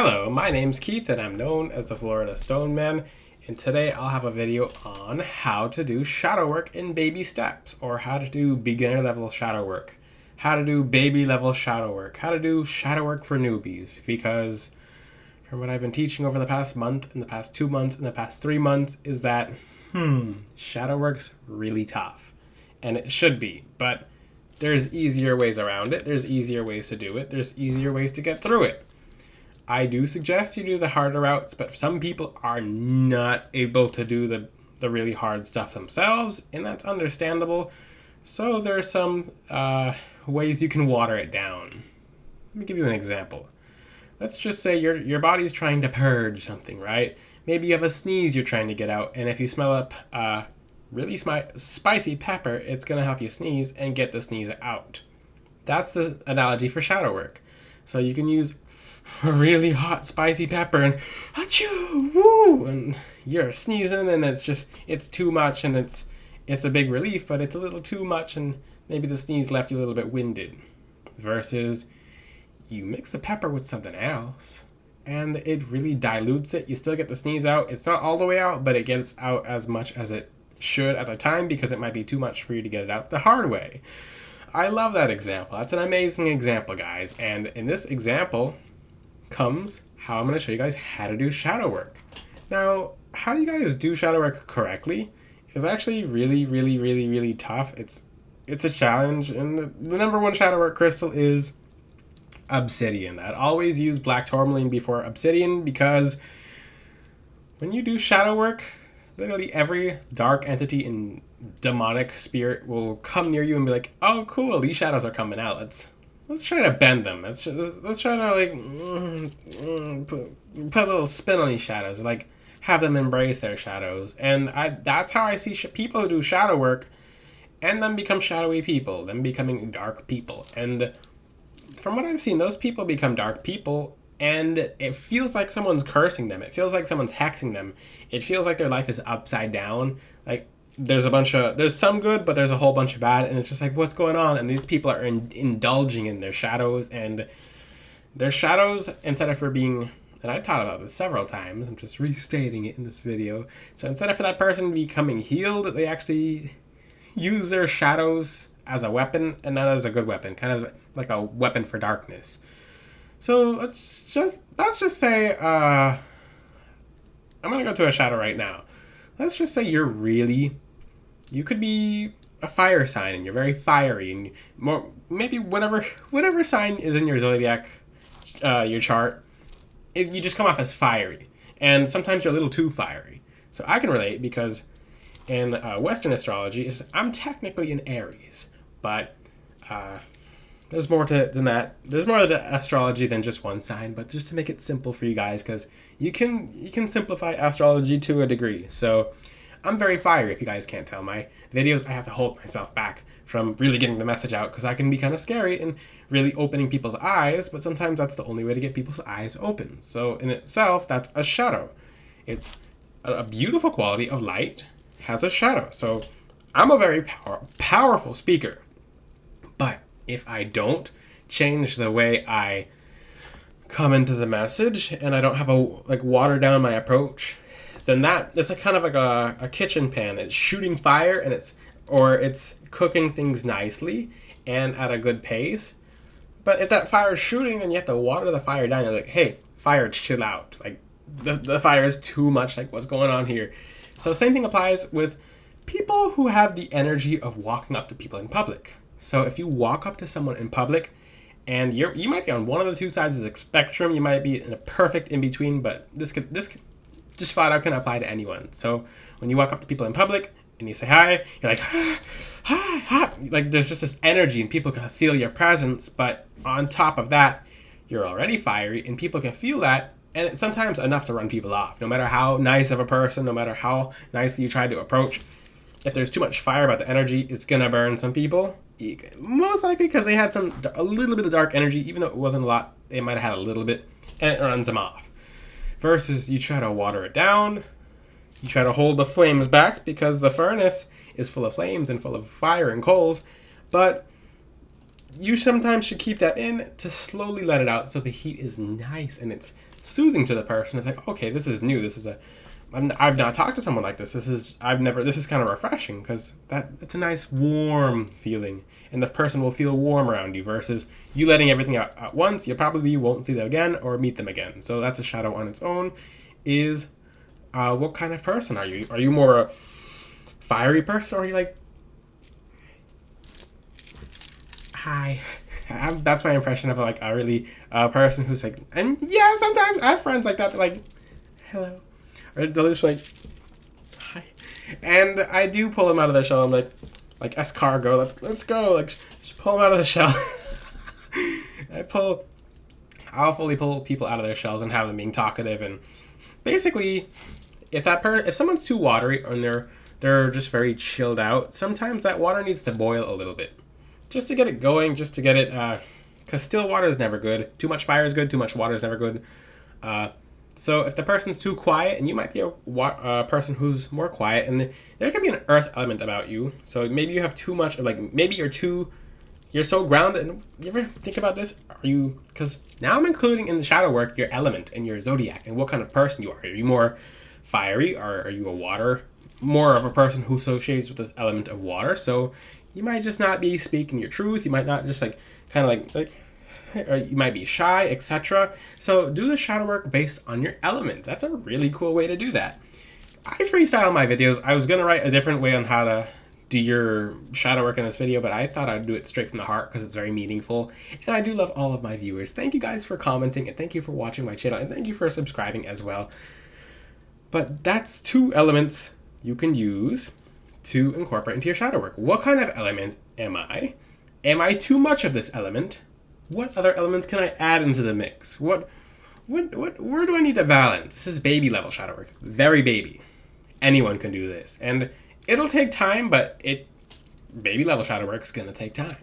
Hello, my name's Keith and I'm known as the Florida Stone Man, and today I'll have a video on how to do shadow work in baby steps, or how to do beginner level shadow work, how to do baby level shadow work, how to do shadow work for newbies, because from what I've been teaching over the past month, and the past 2 months, and the past 3 months, is that, shadow work's really tough. And it should be, but there's easier ways around it, there's easier ways to do it, there's easier ways to get through it. I do suggest you do the harder routes, but some people are not able to do the really hard stuff themselves, and that's understandable. So there are some ways you can water it down. Let me give you an example. Let's just say your body's trying to purge something, right? Maybe you have a sneeze you're trying to get out, and if you smell up really spicy pepper, it's going to help you sneeze and get the sneeze out. That's the analogy for shadow work. So you can use a really hot spicy pepper and achoo, woo, and you're sneezing and it's too much, and it's a big relief, but it's a little too much, and maybe the sneeze left you a little bit winded. Versus you mix the pepper with something else and it really dilutes it. You still get the sneeze out. It's not all the way out, but it gets out as much as it should at the time, because it might be too much for you to get it out the hard way. I love that example. That's an amazing example, guys. And in this example comes how I'm going to show you guys how to do shadow work. Now, how do you guys do shadow work correctly is actually really tough. It's a challenge, and the number one shadow work crystal is obsidian. I'd always use black tourmaline before obsidian, because when you do shadow work, literally every dark entity and demonic spirit will come near you and be like, oh cool, these shadows are coming out, let's try to bend them. Let's try to put a little spin on these shadows, or like have them embrace their shadows. And that's how I see people who do shadow work and then become shadowy people, then becoming dark people. And from what I've seen, those people become dark people, and it feels like someone's cursing them. It feels like someone's hexing them. It feels like their life is upside down. Like there's some good, but there's a whole bunch of bad, and it's just like, what's going on? And these people are indulging in their shadows, and their shadows, instead of for being, and I've taught about this several times, I'm just restating it in this video. So instead of for that person becoming healed, they actually use their shadows as a weapon, and not as a good weapon, kind of like a weapon for darkness. So let's just say, I'm gonna go to a shadow right now. Let's just say you could be a fire sign, and you're very fiery, and maybe whatever sign is in your zodiac, your chart, you just come off as fiery, and sometimes you're a little too fiery. So I can relate, because in Western astrology, I'm technically an Aries, but there's more than that. There's more to astrology than just one sign, but just to make it simple for you guys, because you can simplify astrology to a degree. So I'm very fiery, if you guys can't tell. My videos, I have to hold myself back from really getting the message out, because I can be kind of scary and really opening people's eyes, but sometimes that's the only way to get people's eyes open. So in itself, that's a shadow. It's a beautiful quality of light, has a shadow. So I'm a very powerful speaker, but if I don't change the way I come into the message, and I don't have water down my approach, then it's kind of like a kitchen pan. It's shooting fire, and it's cooking things nicely and at a good pace. But if that fire is shooting, then you have to water the fire down. You're like, hey, fire, chill out. Like the fire is too much. Like, what's going on here? So same thing applies with people who have the energy of walking up to people in public. So if you walk up to someone in public, and you might be on one of the two sides of the spectrum, you might be in a perfect in between, but this could just flat out can apply to anyone. So when you walk up to people in public and you say hi, you're like, hi, hi. Like, there's just this energy, and people can feel your presence. But on top of that, you're already fiery, and people can feel that, and it's sometimes enough to run people off. No matter how nice of a person, no matter how nicely you try to approach, if there's too much fire about the energy, it's gonna burn some people. Most likely because they had a little bit of dark energy, even though it wasn't a lot. They might have had a little bit, and it runs them off. Versus you try to water it down, you try to hold the flames back, because the furnace is full of flames and full of fire and coals, but you sometimes should keep that in to slowly let it out so the heat is nice and it's soothing to the person. It's like, okay, this is new. I've not talked to someone like this. This is kind of refreshing because it's a nice warm feeling, and the person will feel warm around you versus you letting everything out at once. You probably won't see them again or meet them again. So that's a shadow on its own. Is what kind of person are you? Are you more a fiery person, or are you like, hi? That's my impression of like a really person who's like, and yeah, sometimes I have friends like that. They're like, hello. Or they'll just like, hi. And I do pull them out of their shell. I'm like escargot, let's go. Like, just pull them out of the shell. I'll fully pull people out of their shells and have them being talkative. And basically, if someone's too watery and they're just very chilled out, sometimes that water needs to boil a little bit. Just to get it going, just to get it, because still water is never good. Too much fire is good, too much water is never good. So if the person's too quiet, and you might be a person who's more quiet, and there could be an earth element about you. So maybe you have too much, like maybe you're so grounded. And you ever think about this? Because now I'm including in the shadow work your element and your zodiac and what kind of person you are. Are you more fiery, or are you more of a person who associates with this element of water? So you might just not be speaking your truth. You might not just like kind of like or you might be shy, etc. So do the shadow work based on your element. That's a really cool way to do that. I freestyle my videos. I was going to write a different way on how to do your shadow work in this video, but I thought I'd do it straight from the heart because it's very meaningful. And I do love all of my viewers. Thank you guys for commenting, and thank you for watching my channel, and thank you for subscribing as well. But that's 2 elements you can use to incorporate into your shadow work. What kind of element am I? Am I too much of this element? What other elements can I add into the mix? Where do I need to balance? This is baby level shadow work. Very baby. Anyone can do this. And it'll take time, but baby level shadow work is gonna take time.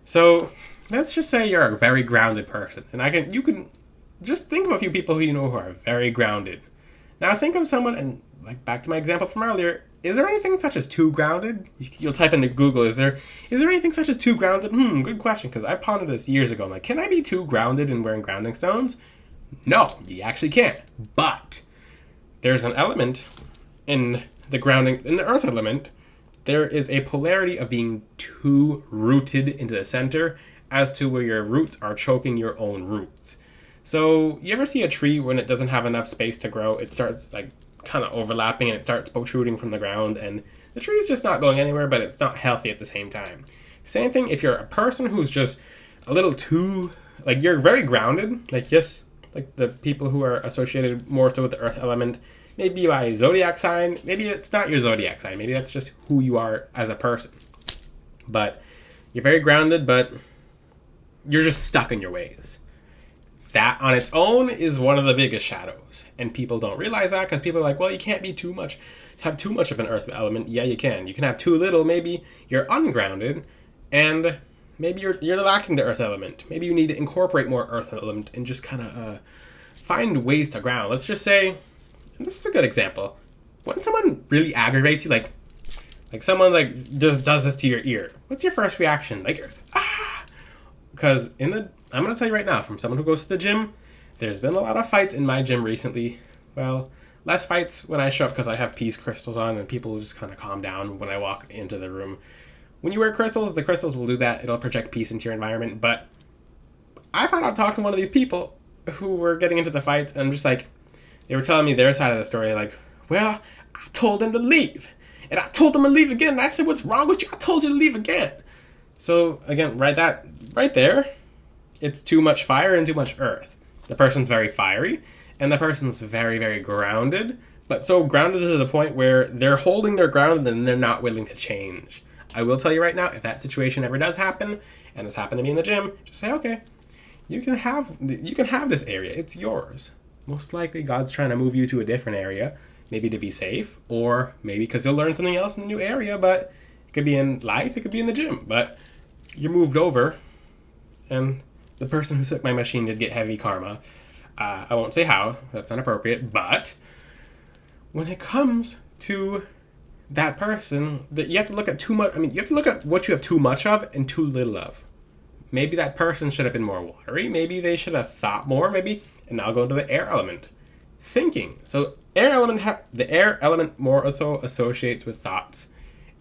So let's just say you're a very grounded person. And you can just think of a few people who you know who are very grounded. Now think of someone, and like back to my example from earlier, is there anything such as too grounded? You'll type into Google, is there anything such as too grounded? Good question, because I pondered this years ago. I'm like, can I be too grounded in wearing grounding stones? No, you actually can't. But there's an element in the earth element, there is a polarity of being too rooted into the center as to where your roots are choking your own roots. So you ever see a tree when it doesn't have enough space to grow, it starts like kind of overlapping and it starts protruding from the ground, and the tree's just not going anywhere, but it's not healthy at the same time. Same thing if you're a person who's just a little too, like you're very grounded, like yes, like the people who are associated more so with the earth element, maybe by zodiac sign, maybe it's not your zodiac sign, maybe that's just who you are as a person. But you're very grounded, but you're just stuck in your ways. That on its own is one of the biggest shadows, and people don't realize that because people are like, well, you can't have too much of an earth element. Yeah, you can have too little. Maybe you're ungrounded, and maybe you're lacking the earth element. Maybe you need to incorporate more earth element and just kind of find ways to ground. Let's just say, and this is a good example, when someone really aggravates you, like someone like just does this to your ear, what's your first reaction? Like, because I'm going to tell you right now, from someone who goes to the gym, there's been a lot of fights in my gym recently. Well, less fights when I show up because I have peace crystals on, and people will just kind of calm down when I walk into the room. When you wear crystals, the crystals will do that. It'll project peace into your environment. But I found out talking to one of these people who were getting into the fights, and I'm just like, they were telling me their side of the story. Like, well, I told them to leave, and I told them to leave again. And I said, what's wrong with you? I told you to leave again. So again, right there, it's too much fire and too much earth. The person's very fiery, and the person's very, very grounded, but so grounded to the point where they're holding their ground and they're not willing to change. I will tell you right now, if that situation ever does happen, and it's happened to me in the gym, just say, okay, you can have this area. It's yours. Most likely God's trying to move you to a different area, maybe to be safe, or maybe because you'll learn something else in the new area, but it could be in life, it could be in the gym, but you're moved over, and the person who took my machine did get heavy karma. I won't say how, that's not appropriate, but when it comes to that person, that you have to look at too much, you have to look at what you have too much of and too little of. maybe that person should have been more watery. Maybe they should have thought more. Maybe, and I'll go to the air element. Thinking. So the air element more so associates with thoughts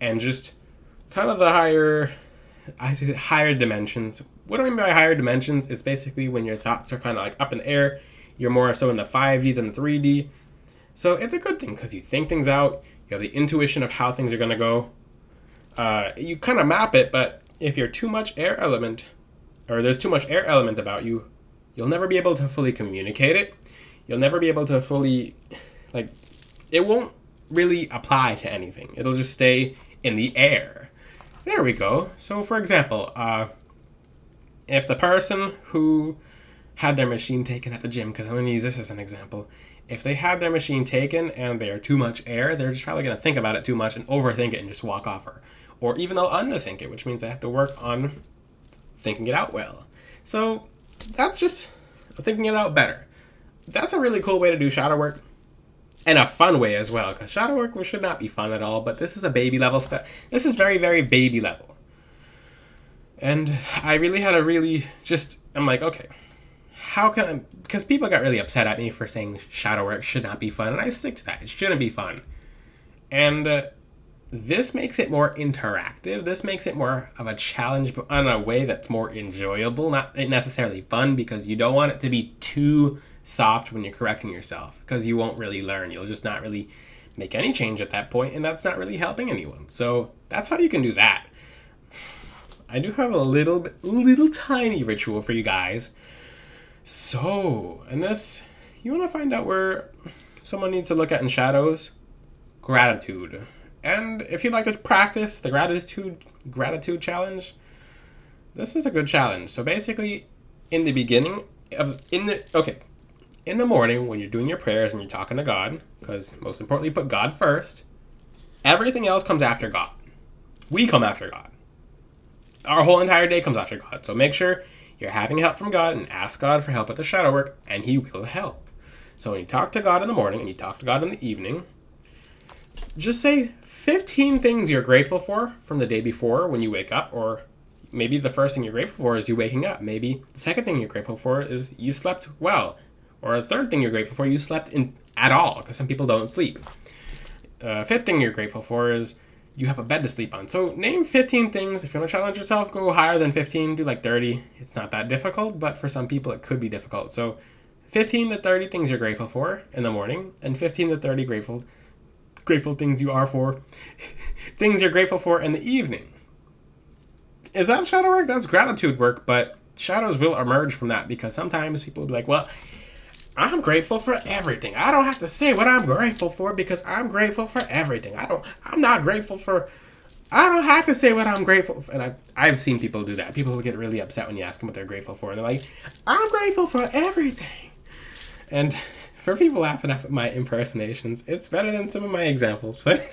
and just kind of the higher dimensions. What do I mean by higher dimensions? It's basically when your thoughts are kind of like up in the air. You're more so in the 5D than the 3D. So it's a good thing because you think things out. You have the intuition of how things are going to go. You kind of map it, but if you're too much air element, or there's too much air element about you, you'll never be able to fully communicate it. You'll never be able to fully, it won't really apply to anything. It'll just stay in the air. There we go. So for example, if the person who had their machine taken at the gym, because I'm going to use this as an example, if they had their machine taken and they are too much air, they're just probably going to think about it too much and overthink it and just walk off her. Or even they'll underthink it, which means they have to work on thinking it out well. So that's just thinking it out better. That's a really cool way to do shadow work. And a fun way as well, because shadow work should not be fun at all, but this is a baby level stuff. This is very, very baby level. And I really had I'm like, okay, how can I, because people got really upset at me for saying shadow work should not be fun, and I stick to that. It shouldn't be fun. And this makes it more interactive. This makes it more of a challenge, but in a way that's more enjoyable, not necessarily fun, because you don't want it to be too soft when you're correcting yourself, because you won't really learn. You'll just not really make any change at that point, and that's not really helping anyone. So that's how you can do that. I do have a little tiny ritual for you guys. So, in this, you want to find out where someone needs to look at in shadows? Gratitude. And if you'd like to practice the gratitude challenge, this is a good challenge. So basically, in the morning when you're doing your prayers and you're talking to God, because most importantly, put God first. Everything else comes after God. We come after God. Our whole entire day comes after God. So make sure you're having help from God and ask God for help with the shadow work, and He will help. So when you talk to God in the morning and you talk to God in the evening, just say 15 things you're grateful for from the day before when you wake up, or maybe the first thing you're grateful for is you waking up. Maybe the second thing you're grateful for is you slept well. Or the third thing you're grateful for, you slept at all, because some people don't sleep. Fifth thing you're grateful for is you have a bed to sleep on. So name 15 things. If you want to challenge yourself, go higher than 15. Do like 30. It's not that difficult, but for some people it could be difficult. So 15 to 30 things you're grateful for in the morning, and 15 to 30 grateful things you are for, things you're grateful for in the evening. Is that shadow work? That's gratitude work, but shadows will emerge from that, because sometimes people will be like, well, I'm grateful for everything. I don't have to say what I'm grateful for, because I'm grateful for everything. I don't have to say what I'm grateful for. And I've seen people do that. People will get really upset when you ask them what they're grateful for. And they're like, I'm grateful for everything. And for people laughing at my impersonations, it's better than some of my examples. But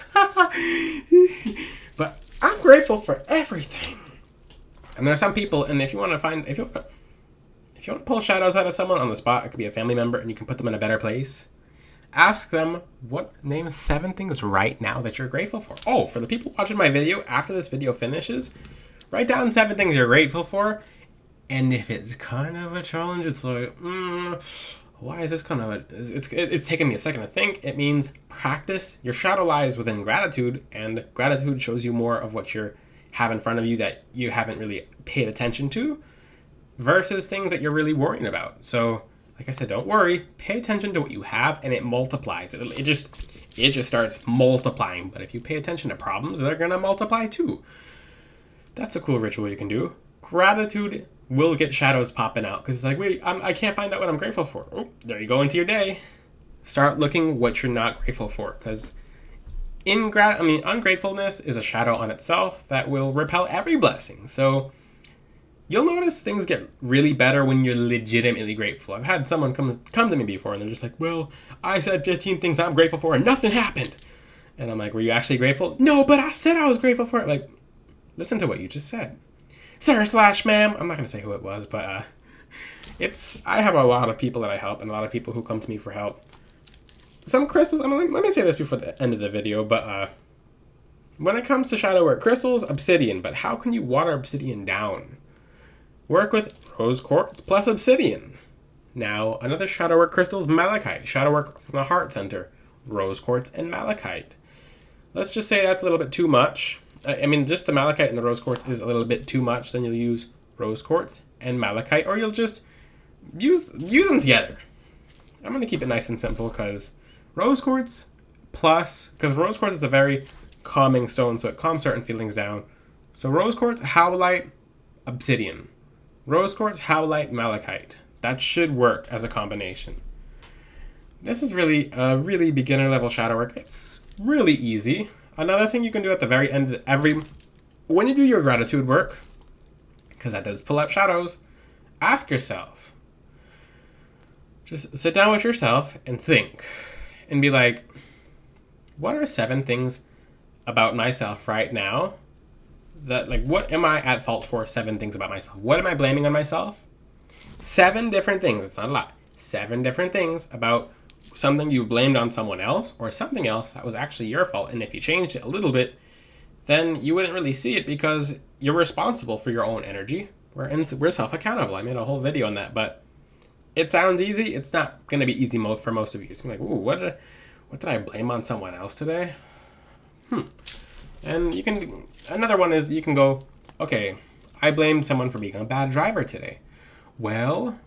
I'm grateful for everything. And there are some people, and if you want to pull shadows out of someone on the spot, it could be a family member, and you can put them in a better place. Ask them, name 7 things right now that you're grateful for. Oh, for the people watching my video, after this video finishes, write down 7 things you're grateful for. And if it's kind of a challenge, it's like, why is this kind of it's taken me a second to think. It means practice. Your shadow lies within gratitude, and gratitude shows you more of what you have in front of you that you haven't really paid attention to, versus things that you're really worrying about. So, like I said, don't worry. Pay attention to what you have, and it multiplies. It just starts multiplying. But if you pay attention to problems, they're going to multiply too. That's a cool ritual you can do. Gratitude will get shadows popping out, because it's like, wait, I can't find out what I'm grateful for. Oh, there you go into your day. Start looking what you're not grateful for, because ungratefulness is a shadow on itself that will repel every blessing. So you'll notice things get really better when you're legitimately grateful. I've had someone come to me before, and they're just like, well, I said 15 things I'm grateful for, and nothing happened. And I'm like, were you actually grateful? No, but I said I was grateful for it. Like, listen to what you just said. Sir/ma'am. I'm not going to say who it was, but I have a lot of people that I help, and a lot of people who come to me for help. Some crystals, let me say this before the end of the video, but when it comes to shadow work, crystals, obsidian, but how can you water obsidian down? Work with rose quartz plus obsidian. Now, another shadow work crystal is malachite. Shadow work from the heart center. Rose quartz and malachite. Let's just say that's a little bit too much. I mean, just the malachite and the rose quartz is a little bit too much. Then you'll use rose quartz and malachite, or you'll just use them together. I'm going to keep it nice and simple because rose quartz because rose quartz is a very calming stone, so it calms certain feelings down. So rose quartz, howlite, obsidian. Rose quartz, howlite, malachite. That should work as a combination. This is really a really beginner level shadow work. It's really easy. Another thing you can do at the very end of when you do your gratitude work, because that does pull out shadows, ask yourself. Just sit down with yourself and think and be like, what are 7 things about myself right now that, like, what am I at fault for? 7 things about myself. What am I blaming on myself? 7 different things. It's not a lot. 7 different things about something you blamed on someone else or something else that was actually your fault. And if you changed it a little bit, then you wouldn't really see it because you're responsible for your own energy. We're self-accountable. I made a whole video on that, but it sounds easy. It's not going to be easy mode for most of you. It's going to be like, ooh, what did I blame on someone else today? And another one is you can go, okay, I blamed someone for being a bad driver today. Well,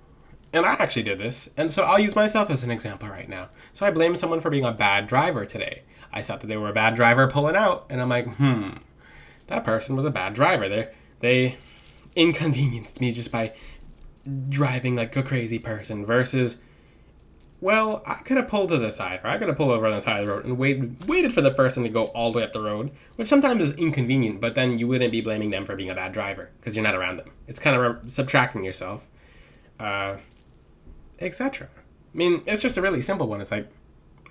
and I actually did this, and so I'll use myself as an example right now. So I blamed someone for being a bad driver today. I thought that they were a bad driver pulling out, and I'm like, that person was a bad driver. They inconvenienced me just by driving like a crazy person versus, well, I could have pulled to the side, or I could have pulled over on the side of the road and waited for the person to go all the way up the road, which sometimes is inconvenient, but then you wouldn't be blaming them for being a bad driver because you're not around them. It's kind of subtracting yourself, etc. I mean, it's just a really simple one. It's like,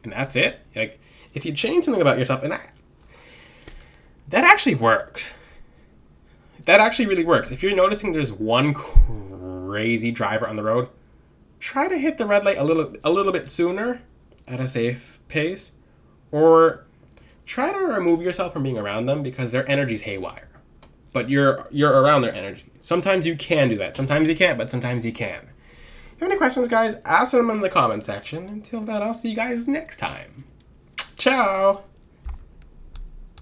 and that's it. Like, if you change something about yourself, and that actually works. That actually really works. If you're noticing there's one crazy driver on the road, try to hit the red light a little bit sooner at a safe pace, or try to remove yourself from being around them because their energy's haywire. But you're around their energy. Sometimes you can do that. Sometimes you can't, but sometimes you can. If you have any questions, guys, ask them in the comment section. Until then, I'll see you guys next time. Ciao!